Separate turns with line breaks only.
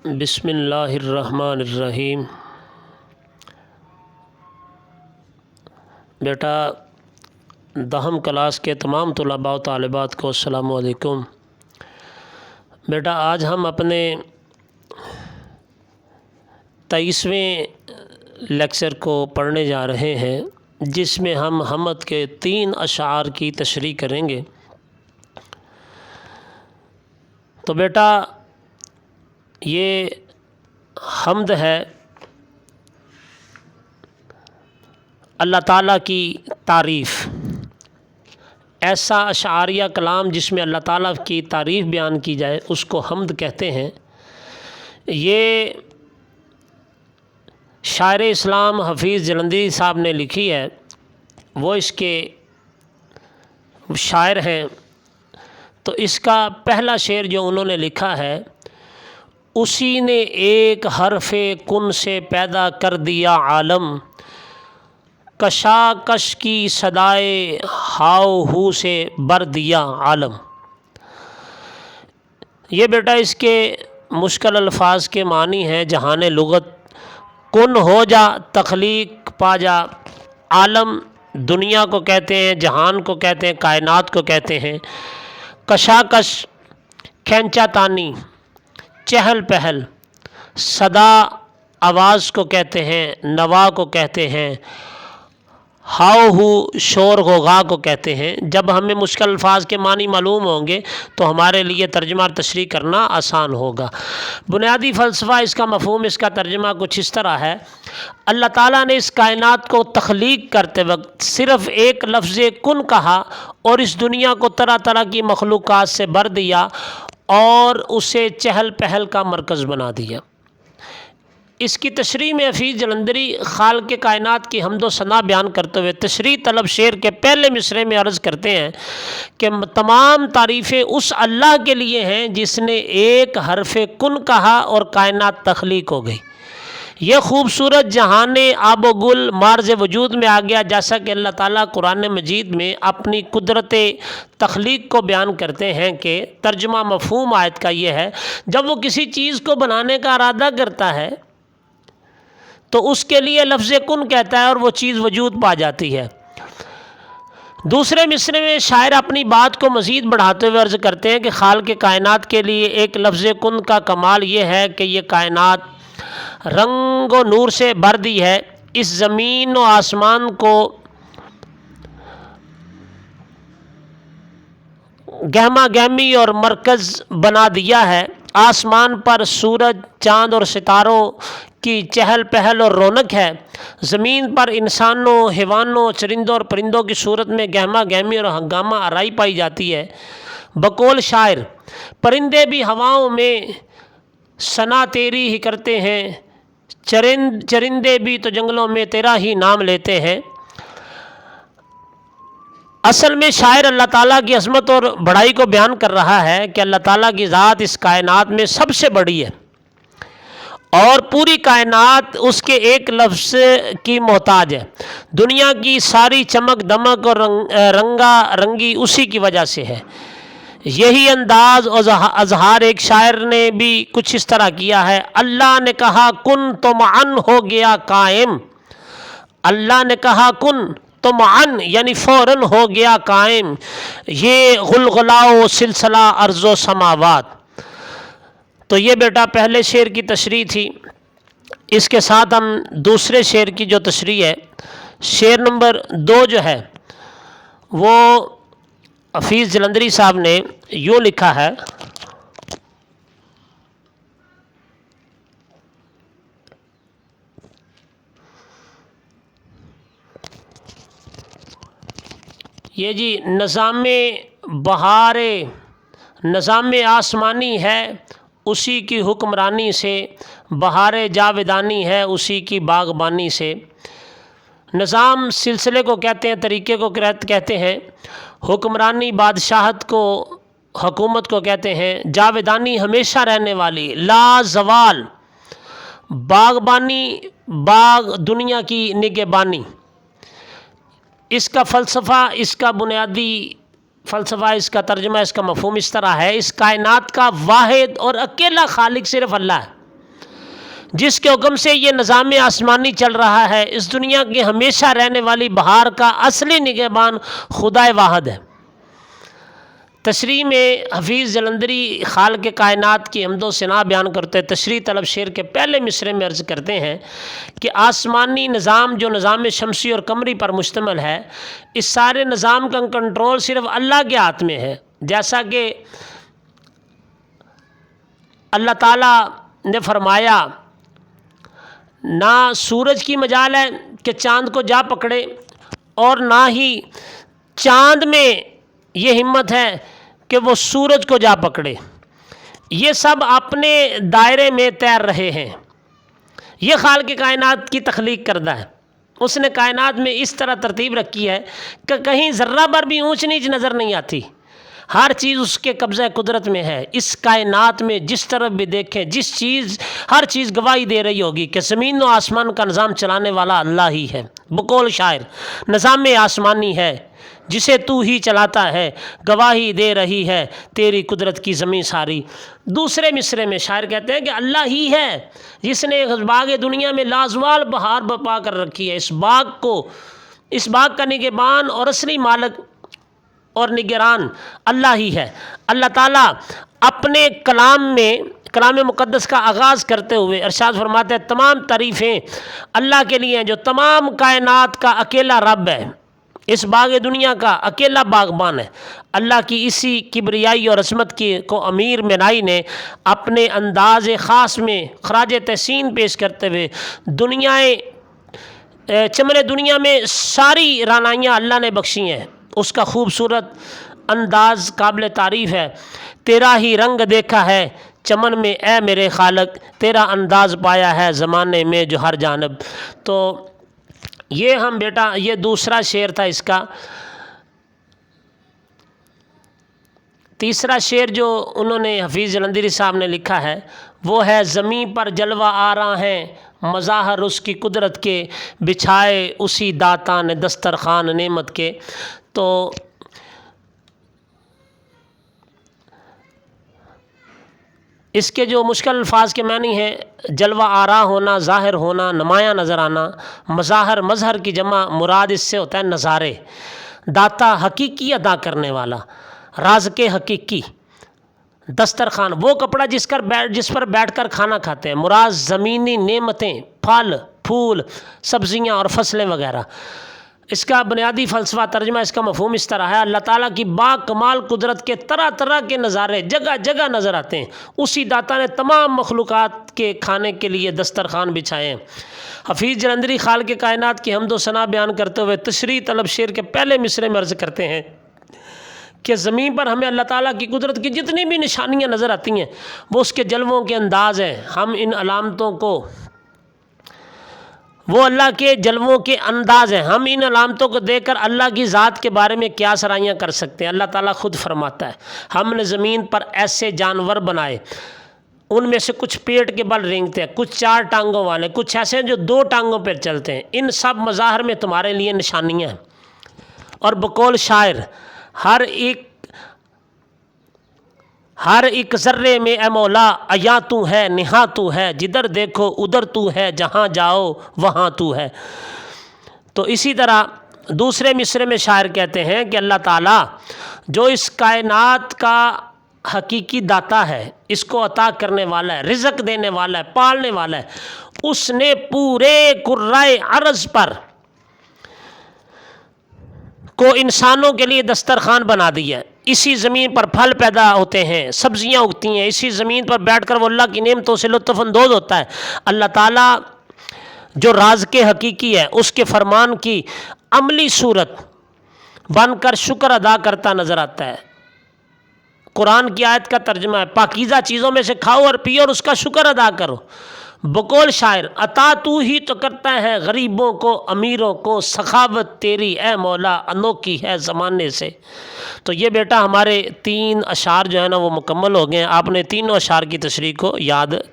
بسم اللہ الرحمن الرحیم۔ بیٹا دہم کلاس کے تمام طلباء و طالبات کو السلام علیکم۔ بیٹا آج ہم اپنے 23ویں لیکچر کو پڑھنے جا رہے ہیں، جس میں ہم حمد کے 3 اشعار کی تشریح کریں گے۔ تو بیٹا یہ حمد ہے اللہ تعالیٰ کی تعریف، ایسا اشعاریہ کلام جس میں اللہ تعالیٰ کی تعریف بیان کی جائے اس کو حمد کہتے ہیں۔ یہ شاعر اسلام حفیظ جلندری صاحب نے لکھی ہے، وہ اس کے شاعر ہیں۔ تو اس کا پہلا شعر جو انہوں نے لکھا ہے، اسی نے ایک حرف کن سے پیدا کر دیا عالم، کشاکش کی صدائے ہاؤ ہو سے بر دیا عالم۔ یہ بیٹا اس کے مشکل الفاظ کے معنی ہیں: جہان لغت، کن ہو جا تخلیق پا جا۔ عالم دنیا کو کہتے ہیں، جہان کو کہتے ہیں، کائنات کو کہتے ہیں۔ کشاکش کھینچا تانی، چہل پہل۔ صدا آواز کو کہتے ہیں، نوا کو کہتے ہیں۔ ہاؤ ہو شور غوغا کو کہتے ہیں۔ جب ہمیں مشکل الفاظ کے معنی معلوم ہوں گے تو ہمارے لیے ترجمہ اور تشریح کرنا آسان ہوگا۔ بنیادی فلسفہ اس کا مفہوم، اس کا ترجمہ کچھ اس طرح ہے: اللہ تعالیٰ نے اس کائنات کو تخلیق کرتے وقت صرف ایک لفظ کن کہا اور اس دنیا کو طرح طرح کی مخلوقات سے بھر دیا اور اسے چہل پہل کا مرکز بنا دیا۔ اس کی تشریح میں حفیظ جلندری خالق کائنات کی حمد و ثنا بیان کرتے ہوئے تشریح طلب شعر کے پہلے مصرعے میں عرض کرتے ہیں کہ تمام تعریفیں اس اللہ کے لیے ہیں جس نے ایک حرف کن کہا اور کائنات تخلیق ہو گئی۔ یہ خوبصورت جہان آب و گل مارز وجود میں آ گیا، جیسا کہ اللہ تعالیٰ قرآن مجید میں اپنی قدرت تخلیق کو بیان کرتے ہیں کہ ترجمہ مفہوم آیت کا یہ ہے: جب وہ کسی چیز کو بنانے کا ارادہ کرتا ہے تو اس کے لیے لفظ کن کہتا ہے اور وہ چیز وجود پا جاتی ہے۔ دوسرے مصرعے میں شاعر اپنی بات کو مزید بڑھاتے ہوئے عرض کرتے ہیں کہ خالق کائنات کے لیے ایک لفظ کن کا کمال یہ ہے کہ یہ کائنات رنگ و نور سے بھر دی ہے، اس زمین و آسمان کو گہما گہمی اور مرکز بنا دیا ہے۔ آسمان پر سورج، چاند اور ستاروں کی چہل پہل اور رونق ہے۔ زمین پر انسانوں، حیوانوں، چرندوں اور پرندوں کی صورت میں گہما گہمی اور ہنگامہ آرائی پائی جاتی ہے۔ بقول شاعر: پرندے بھی ہواؤں میں ثنا تیری ہی کرتے ہیں، چرندے بھی تو جنگلوں میں تیرا ہی نام لیتے ہیں۔ اصل میں شاعر اللہ تعالیٰ کی عظمت اور بڑائی کو بیان کر رہا ہے کہ اللہ تعالیٰ کی ذات اس کائنات میں سب سے بڑی ہے اور پوری کائنات اس کے ایک لفظ کی محتاج ہے۔ دنیا کی ساری چمک دمک اور رنگا رنگی اسی کی وجہ سے ہے۔ یہی انداز اور اظہار ایک شاعر نے بھی کچھ اس طرح کیا ہے: اللہ نے کہا کن تو معن ہو گیا قائم۔ اللہ نے کہا کن تو معن یعنی فوراً ہو گیا قائم، یہ غلغلہ سلسلہ ارض و سماوات۔ تو یہ بیٹا پہلے شعر کی تشریح تھی۔ اس کے ساتھ ہم دوسرے شعر کی جو تشریح ہے، شعر نمبر 2 جو ہے وہ حفیظ جلندری صاحب نے یوں لکھا ہے: یہ جی نظام بہار نظام آسمانی ہے اسی کی حکمرانی سے، بہار جاودانی ہے اسی کی باغبانی سے۔ نظام سلسلے کو کہتے ہیں، طریقے کو کہتے ہیں، حکمرانی بادشاہت کو، حکومت کو کہتے ہیں، جاودانی ہمیشہ رہنے والی، لا زوال، باغبانی باغ دنیا کی نگہبانی۔ اس کا فلسفہ، اس کا بنیادی فلسفہ، اس کا ترجمہ، اس کا مفہوم اس طرح ہے: اس کائنات کا واحد اور اکیلا خالق صرف اللہ ہے۔ جس کے حکم سے یہ نظام آسمانی چل رہا ہے، اس دنیا کی ہمیشہ رہنے والی بہار کا اصلی نگہبان خدا واحد ہے۔ تشریح میں حفیظ جلندری خالق کائنات کی حمد و ثنا بیان کرتے تشریح طلب شعر کے پہلے مصرعے میں عرض کرتے ہیں کہ آسمانی نظام جو نظام شمسی اور قمری پر مشتمل ہے، اس سارے نظام کا کنٹرول صرف اللہ کے ہاتھ میں ہے۔ جیسا کہ اللہ تعالیٰ نے فرمایا، نہ سورج کی مجال ہے کہ چاند کو جا پکڑے، اور نہ ہی چاند میں یہ ہمت ہے کہ وہ سورج کو جا پکڑے، یہ سب اپنے دائرے میں تیر رہے ہیں۔ یہ خالق کائنات کی تخلیق کردہ ہے، اس نے کائنات میں اس طرح ترتیب رکھی ہے کہ کہیں ذرہ بھر بھی اونچ نیچ نظر نہیں آتی، ہر چیز اس کے قبضہ قدرت میں ہے۔ اس کائنات میں جس طرف بھی دیکھیں، ہر چیز گواہی دے رہی ہوگی کہ زمین و آسمان کا نظام چلانے والا اللہ ہی ہے۔ بقول شاعر، نظام آسمانی ہے جسے تو ہی چلاتا ہے، گواہی دے رہی ہے تیری قدرت کی زمین ساری۔ دوسرے مصرعے میں شاعر کہتے ہیں کہ اللہ ہی ہے جس نے باغ دنیا میں لازوال بہار برپا کر رکھی ہے۔ اس باغ کا نگہبان اور اصلی مالک اور نگران اللہ ہی ہے۔ اللہ تعالیٰ اپنے کلام مقدس کا آغاز کرتے ہوئے ارشاد فرماتے ہیں، تمام تعریفیں اللہ کے لیے ہیں جو تمام کائنات کا اکیلا رب ہے، اس باغ دنیا کا اکیلا باغبان ہے۔ اللہ کی اسی کبریائی اور عظمت کو امیر منائی نے اپنے انداز خاص میں خراج تحسین پیش کرتے ہوئے چمن دنیا میں ساری رعنائیاں اللہ نے بخشی ہیں۔ اس کا خوبصورت انداز قابل تعریف ہے۔ تیرا ہی رنگ دیکھا ہے چمن میں اے میرے خالق، تیرا انداز پایا ہے زمانے میں جو ہر جانب۔ تو یہ دوسرا شعر تھا اس کا۔ تیسرا شعر جو انہوں نے حفیظ جلندری صاحب نے لکھا ہے وہ ہے، زمین پر جلوہ آراں ہیں مظاہر اس کی قدرت کے، بچھائے اسی داتا نے دسترخوان نعمت کے۔ تو اس کے جو مشکل الفاظ کے معنی ہیں، جلوہ آرا ہونا، ظاہر ہونا، نمایاں نظر آنا۔ مظہر کی جمع مراد اس سے ہوتا ہے نظارے۔ داتا حقیقی ادا کرنے والا، رازق حقیقی۔ دسترخوان وہ کپڑا جس پر بیٹھ کر کھانا کھاتے ہیں، مراد زمینی نعمتیں، پھل پھول، سبزیاں اور فصلیں وغیرہ۔ اس کا بنیادی فلسفہ ترجمہ اس کا مفہوم اس طرح ہے، اللہ تعالیٰ کی با کمال قدرت کے طرح طرح کے نظارے جگہ جگہ نظر آتے ہیں، اسی داتا نے تمام مخلوقات کے کھانے کے لیے دسترخوان بچھائے ہیں۔ حفیظ جلندری خالق کائنات کی حمد و ثنا بیان کرتے ہوئے تشریح طلب شعر کے پہلے مصرعے میں عرض کرتے ہیں کہ زمین پر ہمیں اللہ تعالیٰ کی قدرت کی جتنی بھی نشانیاں نظر آتی ہیں وہ اس کے جلووں کے انداز ہیں۔ ہم ان علامتوں کو، وہ اللہ کے جلووں کے انداز ہیں، ہم ان علامتوں کو دیکھ کر اللہ کی ذات کے بارے میں کیا سرائیاں کر سکتے ہیں۔ اللہ تعالیٰ خود فرماتا ہے، ہم نے زمین پر ایسے جانور بنائے، ان میں سے کچھ پیٹ کے بل رینگتے ہیں، کچھ 4 ٹانگوں والے، کچھ ایسے ہیں جو 2 ٹانگوں پر چلتے ہیں، ان سب مظاہر میں تمہارے لیے نشانیاں ہیں۔ اور بقول شاعر، ہر ایک ذرے میں اے مولا عیاں تو ہے، نہاں تو ہے، جدھر دیکھو ادھر تو ہے، جہاں جاؤ وہاں تو ہے۔ تو اسی طرح دوسرے مصرعے میں شاعر کہتے ہیں کہ اللہ تعالیٰ جو اس کائنات کا حقیقی داتا ہے، اس کو عطا کرنے والا ہے، رزق دینے والا ہے، پالنے والا ہے، اس نے پورے کرۂ ارض پر کو انسانوں کے لیے دسترخوان بنا دیا ہے۔ اسی زمین پر پھل پیدا ہوتے ہیں، سبزیاں اگتی ہیں، اسی زمین پر بیٹھ کر وہ اللہ کی نعمتوں سے لطف اندوز ہوتا ہے۔ اللہ تعالیٰ جو رازق حقیقی ہے، اس کے فرمان کی عملی صورت بن کر شکر ادا کرتا نظر آتا ہے۔ قرآن کی آیت کا ترجمہ ہے، پاکیزہ چیزوں میں سے کھاؤ اور پیو اور اس کا شکر ادا کرو۔ بقول شاعر، عطا تو ہی تو کرتا ہے غریبوں کو، امیروں کو، سخاوت تیری اے مولا انوکھی ہے زمانے سے۔ تو یہ بیٹا ہمارے 3 اشعار جو ہیں نا وہ مکمل ہو گئے ہیں۔ آپ نے تینوں اشعار کی تشریح کو یاد کر